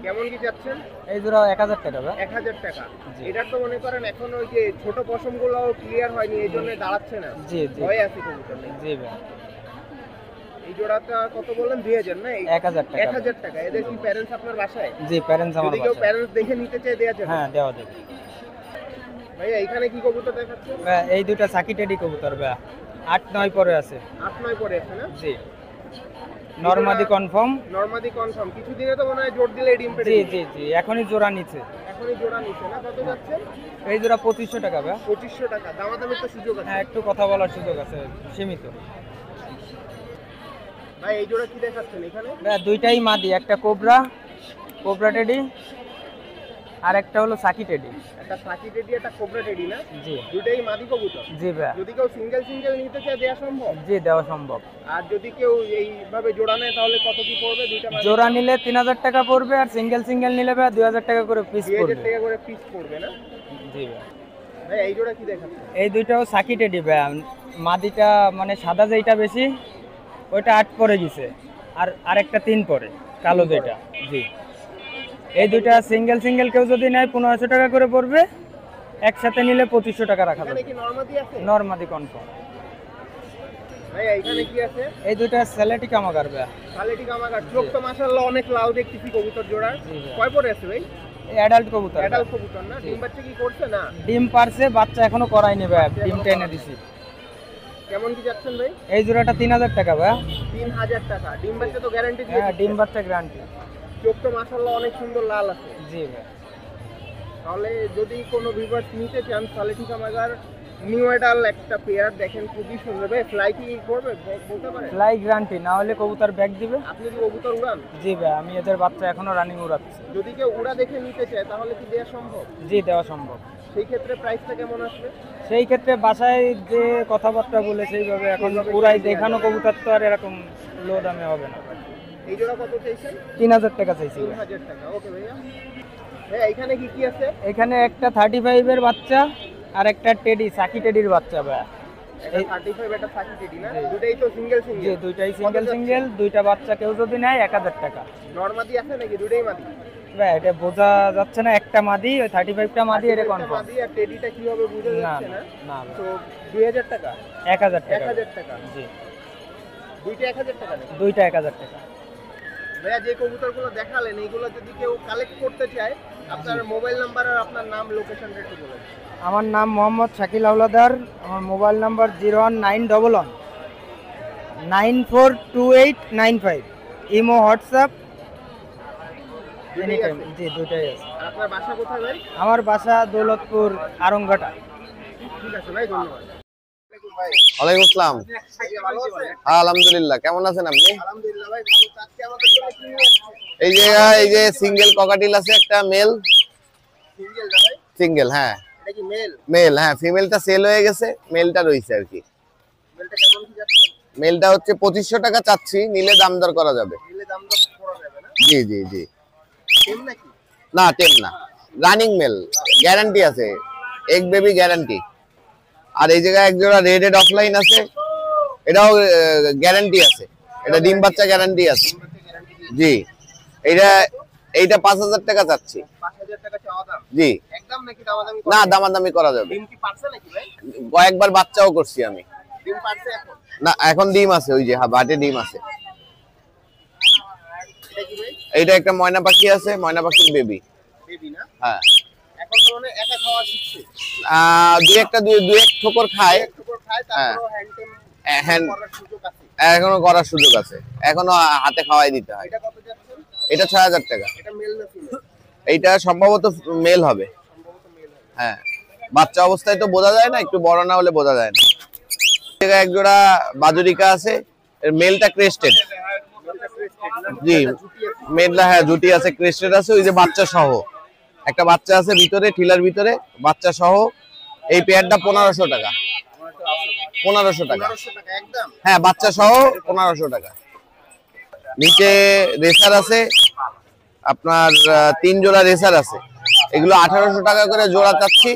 কেমন কি চাচ্ছেন? এই জোড়া 1000 টাকা ভাই। 1000 টাকা। জি। এটার তো মনে করেন এখন ওই যে ছোট পশমগুলো ক্লিয়ার হয়নি, এই জন্য দাঁড়াচ্ছে না। জি জি। ভয় আছে কবুতর নেই। জি ভাই। এই জোড়াটা কত বললেন? 2000 না? 1000 টাকা। 1000 টাকা। এদের কি প্যারেন্টস আপনার বাসায়? জি, প্যারেন্টস আমার যদি কেউ বাসায়। প্যারেন্টস দেখে নিতে চায় দেয়া যাবে? হ্যাঁ, দেওয়া যাবে। ভাইয়া এইখানে কি কবুতর দেখাচ্ছেন? ভাই, এই দুইটা সাকি টেডি কবুতর ভাই। 8-9 পরে আছে। 8-9 পরে আছে না? জি। নরমাদি কনফার্ম। নরমাদি কনফার্ম। কিছুদিনে তো মনে হয় জোর দিলে ডিম পেড়ে জি দিবে। জি জি, এখনই জোড়া নিচে। এখনই জোড়া নিচ্ছে না? কত যাচ্ছে? এই জোড়া 2500 টাকা ভাই। 2500 টাকা। দামাদামির তো সুযোগ আছে। হ্যাঁ, একটু কথা বলার সুযোগ আছে, সীমিত। ভাই এই জোড়া কি দেখাচ্ছেন এখানে? ভাই, দুইটাই মাদি, একটা কোবরা টেডি আর একটা হলো সাকি টেডি। একটা সাকি টেডি, একটা কোবরা টেডি না? জি দুটেই মাদি কবুতর। জি ভাই। যদি কেউ সিঙ্গেল সিঙ্গেল নিতে চায় দেওয়া সম্ভব? জি দেওয়া সম্ভব। আর যদি কেউ এইভাবে জোড়া নেয় তাহলে কত কি পড়বে? দুইটা মাদি জোড়া নিলে 3000 টাকা পড়বে, আর সিঙ্গেল সিঙ্গেল নিলে ভাই 2000 টাকা করে পিস 2000 পড়বে। টাকা করে পিস পড়বে না? জি ভাই। ভাই এই জোড়া কি দেখাচ্ছেন? এই দুইটাও সাকি টেডি ভাই। মাদিটা মানে সাদা যেটা বেশি ওইটা 8 পরে গেছে, আর আরেকটা 3 পরে কালো যেটা। জি এই দুইটা সিঙ্গেল সিঙ্গেল কেউ যদি নেয় 1500 টাকা করে পড়বে, একসাথে নিলে 2500 টাকা রাখা এখানে যাবে। কি নরমাদি আছে? নরমাদি কনফার্ম। ভাই এইখানে কি আছে? এই দুইটা সেলেটি কামাগার ভাই। কোয়ালিটি কামাকার। চোখ তো মাশাআল্লাহ অনেক লাল দেখতেছি কবুতর জোড়ার। জি ভাই। কয় পরে আছে ভাই? এই অ্যাডাল্ট কবুতর। অ্যাডাল্ট কবুতর না? ডিম বাচ্চা কি করছে না? ডিম পারছে, বাচ্চা এখনো করায়নি ভাই, ডিমটা এনে দিছি। কেমন কি যাচ্ছেন ভাই? এই জোড়াটা 3000 টাকা ভাই। 3000 টাকা। ডিম বাচ্চা তো গ্যারান্টি দিয়ে হ্যাঁ দিচ্ছে। ডিম বাচ্চা গ্যারান্টি। চোখ তো মাশাআল্লাহ অনেক সুন্দর লাল আছে। জি ভাই। তাহলে যদি কোনো ভিউয়ার্স নিতে চান তাহলে ঠিক আমাদের নিউ এডাল একটা পেয়ার দেখেন, খুবই সুন্দর ভাই। ফ্লাই কি করবে বলতে পারে? ফ্লাই গ্যারান্টি, না হলে কবুতর ব্যাগ দিবে। আপনি কি কবুতর উড়ান? জি ভাই, আমি এদের বাচ্চা এখনো রানিং উড়াচ্ছি। যদি কেউ উড়া দেখে নিতে চায় তাহলে কি দেওয়া সম্ভব? জি দেওয়া সম্ভব। সেই ক্ষেত্রে প্রাইসটা কেমন আসবে? সেই ক্ষেত্রে বাসায় যে কথাবার্তা বলে সেইভাবে, এখন পুরাই দেখানো কবুতর তো আর এরকম লো দামে হবে না। এই জোড়া কত চাইছেন? 3000 টাকা চাইছি ভাই। 3000 টাকা। ওকে ভাইয়া। ভাইয়া এখানে কি কি আছে? এখানে একটা 35 এর বাচ্চা আর একটা টেডি, সাকি টেডির বাচ্চা ভাই। এটা 35 এটা 30 টেডি না? দুটেই তো সিঙ্গেল জি সিঙ্গেল। দুইটাই সিঙ্গেল সিঙ্গেল, দুইটা বাচ্চা কেউ যদি নেয় 1000 টাকা। নরমাদি আছে নাকি? দুটেই মাদি। ভাই এটা বোঝা যাচ্ছে না, একটা মাদি, ওই 35টা মাদি, এটা একটা কনফার্ম। মাদি আর টেডিটা কিভাবে বোঝা না যাচ্ছে না? না ভাই। তো 2000 টাকা। 1000 টাকা। 1000 টাকা। জি দুইটা 1000 টাকা নাকি? দুইটা 1000 টাকা। ভাইয়া যে কবুতরগুলো দেখালেন এইগুলো যদি কেউ কালেক্ট করতে চায় আপনার মোবাইল নাম্বার আর আপনার নাম লোকেশনটা একটু বলুন। আমার নাম মোহাম্মদ শাকিল হাওলাদার। আমার mobile number 01911 942895। Imo, WhatsApp any time. জি দুইটাই আছে। আর আপনার বাসা কোথায় ভাই? আমার বাসা দৌলতপুর আরংঘাটা। ঠিক আছে ভাই, ধন্যবাদ। ওয়ালাইকুম আসসালাম। ভালো আছেন? আলহামদুলিল্লাহ, কেমন আছেন আপনি? আলহামদুলিল্লাহ ভাই ভালো। আজকে আমাদের জন্য কি নিয়ে আসছেন? এই যে সিঙ্গেল ককাটিল আছে একটা, মেল সিঙ্গেল না ভাই? সিঙ্গেল। হ্যাঁ এটা কি মেল? মেল। হ্যাঁ ফিমেলটা সেল হয়ে গেছে, মেলটা রয়েছে আর কি। মেলটা কেমন কি যাচ্ছে? মেলটা হচ্ছে 2500 টাকা চাচ্ছি, নিলে দাম দর করা যাবে। নিলে দাম দর করা যাবে না? জি জি জি। টেম নাকি? না টেম না, রানিং মেল, গ্যারান্টি আছে, এক বেবি গ্যারান্টি। আর এই জায়গায় এক জোড়া রেডেড অফলাইন আছে, এটাও গ্যারান্টি আছে, এটা ডিম বাচ্চা গ্যারান্টি আছে। জি এইটা 5000 টাকা চাচ্ছি। 5000 টাকা চাওয়া দাম? জি। একদম নাকি দামাদামি? না দামাদামি করা যাবে। ডিম কি পারছে নাকি ভাই? কয়েকবার বাচ্চাও করছি আমি। ডিম পারছে এখন? না এখন ডিম আছে, ওই যে বাটে ডিম আছে। এটা কি ভাই? এইটা একটা ময়না পাখি আছে, ময়না পাখির বেবি। বেবি না? হ্যাঁ এখন তো মানে একা খাওয়া শিখছে। দুই এক ঠোকর খায়, একটু করে খায় তারপরও হ্যান্ড করার সুযোগ আছে। এখনো করার সুযোগ আছে, এখনো হাতে খাওয়াই দিতে হয়। এটা কত যাচ্ছেন? এটা 6000 টাকা। এটা মেল না ফিমেল? এইটা সম্ভবত মেল হবে। সম্ভবত মেল হবে। হ্যাঁ বাচ্চা অবস্থায় তো বোঝা যায় না, একটু বড় না হলে বোঝা যায় না। এই জায়গায় এক জোড়া বাজুরিকা আছে, এর মেলটা ক্রেস্টেড। মেলটা ক্রেস্টেড না? জি জুটি আছে? মেলটা হ্যাঁ জুটি আছে, ক্রেস্টেড আছে, ওই যে বাচ্চা সহ একটা বাচ্চা আছে ভিতরে, ঠিলার ভিতরে বাচ্চা সহ। এই পেয়ারটা 1500 টাকা। 1500 টাকা। 1500 টাকা একদম? হ্যাঁ বাচ্চা সহ 1500 টাকা। নিচে রেসার আছে আপনার 3 জোড়া রেসার আছে, এগুলো 1800 টাকা করে জোড়া চাচ্ছি।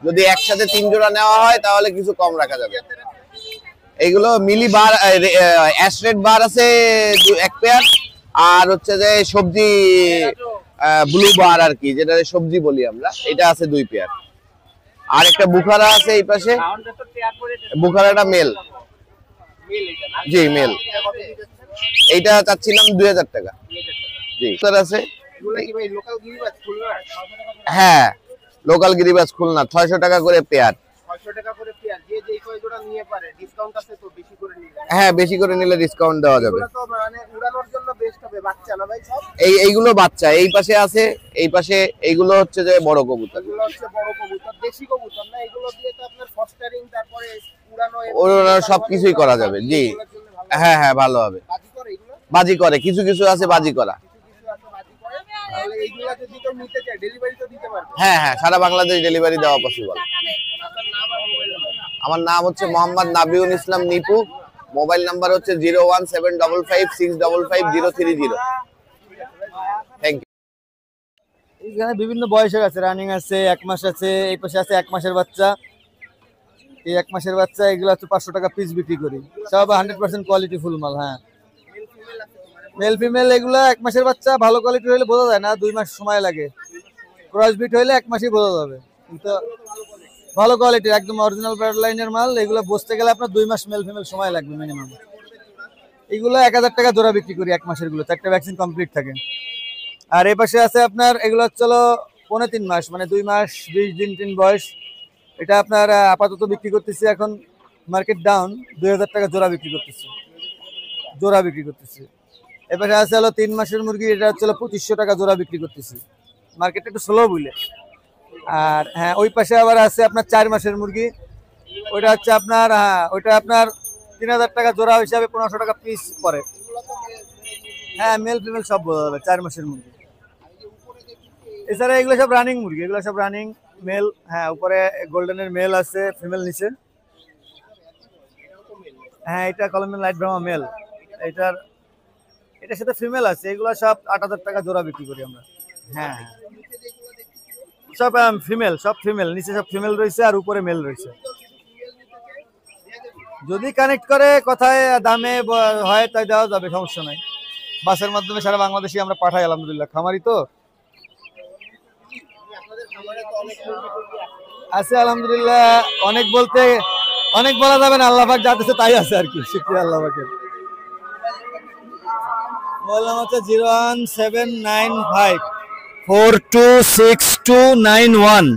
যদি একসাথে 3 জোড়া নেওয়া হয় তাহলে কিছু কম রাখা যাবে। এগুলো মিলি বার, অ্যাশরেড বার আছে এক পেয়ার, আর হচ্ছে যে সবজি ব্লু বার আর কি, যেটা সবজি বলি আমরা, এটা আছে 2 পেয়ার। আর একটা বুখারা আছে এই পাশে, বুখারাটা মেল। মেল এটা না? জি মেল। এটা কত যাচ্ছেন? এইটা চাচ্ছিলাম 2000 টাকা। জি স্যার আছে। এগুলো কি ভাই লোকাল গিরিবাজ খুলনা? হ্যাঁ লোকাল গিরিবাজ খুলনা, 600 টাকা করে পেয়ার। 600 টাকা করে পেয়ার। যে যেই কয় জোড়া নিয়ে পারে ডিসকাউন্ট আছে তো বেশি করে নিলে? হ্যাঁ বেশি করে নিলে ডিসকাউন্ট দেওয়া যাবে। এগুলো তো মানে উড়ানোর জন্য বেস্ট হবে, বাচ্চা না ভাই সব? এইগুলো বাচ্চা, এই পাশে আছে, এই পাশে এইগুলো হচ্ছে যে বড় কবুতর। এগুলো হচ্ছে বড় কবুতর, দেশি কবুতর না? এগুলো দিয়ে তো আপনার ফস্টারিং তারপরে উড়ানো ওরা সবকিছুই করা যাবে। জি এগুলোর জন্য ভালো। হ্যাঁ হ্যাঁ ভালো হবে। বাজি করে এগুলো? বাজি করে, কিছু কিছু আছে বাজি করা। কিছু কিছু আছে বাজি করে। তাহলে এইগুলা যদি কেউ কেউ নিতে চায় ডেলিভারি তো দিতে পারবে? হ্যাঁ হ্যাঁ, সারা বাংলাদেশ ডেলিভারি দেওয়া পসিবল। আমার নাম হচ্ছে মোহাম্মদ নাবিউল ইসলাম নিপু। মোবাইল নাম্বার হচ্ছে 01755565030। Thank you. এখানে বিভিন্ন বয়সের আছে, রানিং আছে, 1 মাস আছে, এই পাশে আছে 1 মাসের বাচ্চা। এই 1 মাসের বাচ্চা এগুলো হচ্ছে 500 টাকা পিস বিক্রি করি, সব 100% কোয়ালিটি ফুল মাল। হ্যাঁ, মেল ফিমেল এগুলা 1 মাসের বাচ্চা ভালো কোয়ালিটি হলে বোঝা যায় না, 2 মাস সময় লাগে। ক্রস বিট হইলে 1 মাসই বোঝা যাবে, কিন্তু ভালো কোয়ালিটির একদম অরিজিনাল ব্লাড লাইনের মাল। এগুলো বসতে গেলে আপনার 2 মাস মেল ফিমেল সময় লাগবে মিনিমাম। এগুলো 1000 টাকা জোড়া বিক্রি করি 1 মাসের গুলো, 4টা ভ্যাকসিন কমপ্লিট থাকে। আর এই পাশে আছে আপনার এগুলো হচ্ছে 3.5 মাস, মানে 2 মাস 20 দিন বয়স। এটা আপনার আপাতত বিক্রি করতেছি, এখন মার্কেট ডাউন, 2000 টাকা জোড়া বিক্রি করতেছি, এবারে আছে 3 মাসের মুরগি, এটা হচ্ছে 2500 টাকা জোড়া বিক্রি করতেছি, মার্কেট একটু স্লো বুঝলে। আর হ্যাঁ, ওই পাশে আবার আছে আপনার 4 মাসের মুরগি, ওইটা হচ্ছে আপনার ওইটা আপনার 3000 টাকা জোড়া হিসাবে 1500 টাকা পিস পড়ে। হ্যাঁ, মেল ফিমেল সব বোঝা যাবে 4 মাসের মুরগি। এছাড়া এগুলো সব রানিং মুরগি, এগুলো সব রানিং মেল। হ্যাঁ, উপরে গোল্ডেনের মেল আছে, ফিমেল নিচে। হ্যাঁ, এটা কলম্বিয়ান লাইট ব্রাহ্মা মেল, এটার সাথে ফিমেল আছে। এগুলো সব 8000 টাকা জোড়া বিক্রি করি আমরা। হ্যাঁ, সব ফিমেল, নিচে সব ফিমেল রয়েছে আর উপরে মেল রয়েছে। যদি কানেক্ট করে কথায় দামে হয় তাই দেওয়া যাবে, সমস্যা নাই। বাসের মাধ্যমে সারা বাংলাদেশে আমরা পাঠাই, আলহামদুলিল্লাহ। খামারি তো আছে আলহামদুলিল্লাহ, অনেক বলতে অনেক বলা যাবে না, আল্লাহ পাক যা দিয়েছে তাই আছে আর কি, শুকরিয়া আল্লাহ পাকের। মোবাইল নাম্বার হচ্ছে 01795426291,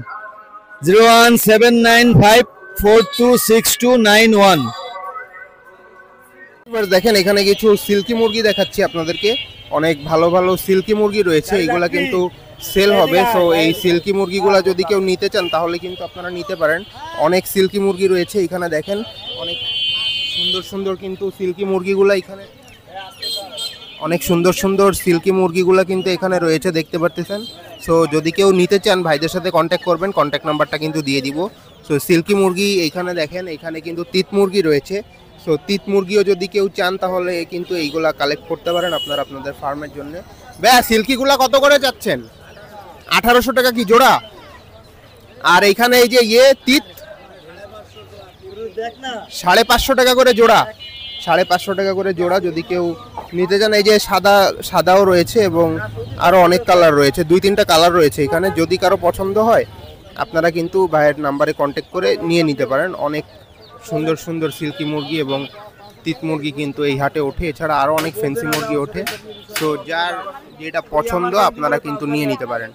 01795426291। এবার দেখেন এখানে কিছু সিল্কি মুরগি দেখাচ্ছি আপনাদেরকে, অনেক ভালো ভালো সিল্কি মুরগি রয়েছে, এগুলা কিন্তু সেল হবে। সো এই সিল্কি মুরগিগুলা যদি কেউ নিতে চান তাহলে কিন্তু আপনারা নিতে পারেন। অনেক সিল্কি মুরগি রয়েছে এখানে, দেখেন অনেক সুন্দর সুন্দর কিন্তু সিল্কি মুরগিগুলা এখানে, অনেক সুন্দর সুন্দর সিল্কি মুরগিগুলা কিন্তু এখানে রয়েছে, দেখতে পারতেছেন। সো যদি কেউ নিতে চান ভাইদের সাথে কন্ট্যাক্ট করবেন, কন্ট্যাক্ট নাম্বারটা কিন্তু দিয়ে দিব। সো সিল্কি মুরগি এইখানে দেখেন, এখানে কিন্তু তিত মুরগি রয়েছে। সো তিত মুরগিও যদি কেউ চান তাহলে কিন্তু এইগুলা কালেক্ট করতে পারেন আপনারা আপনাদের ফার্মের জন্য। ভাইয়া সিল্কিগুলা কত করে যাচ্ছেন? 1800 টাকা কি জোড়া? আর এইখানে এই যে তিত 550 টাকা করে জোড়া, 550 টাকা করে জোড়া যদি কেউ নিতে চান। এই যে সাদাও রয়েছে এবং আরো অনেক কালার রয়েছে, 2-3টা কালার রয়েছে এখানে। যদি কারো পছন্দ হয় আপনারা কিন্তু ভাইয়ের নাম্বারে কন্ট্যাক্ট করে নিয়ে নিতে পারেন। অনেক সুন্দর সুন্দর সিল্কি মুরগি এবং তিত মুরগি কিন্তু এই হাটে ওঠে, এছাড়া আরো অনেক ফ্যান্সি মুরগি ওঠে। তো যার যেটা পছন্দ আপনারা কিন্তু নিয়ে নিতে পারেন।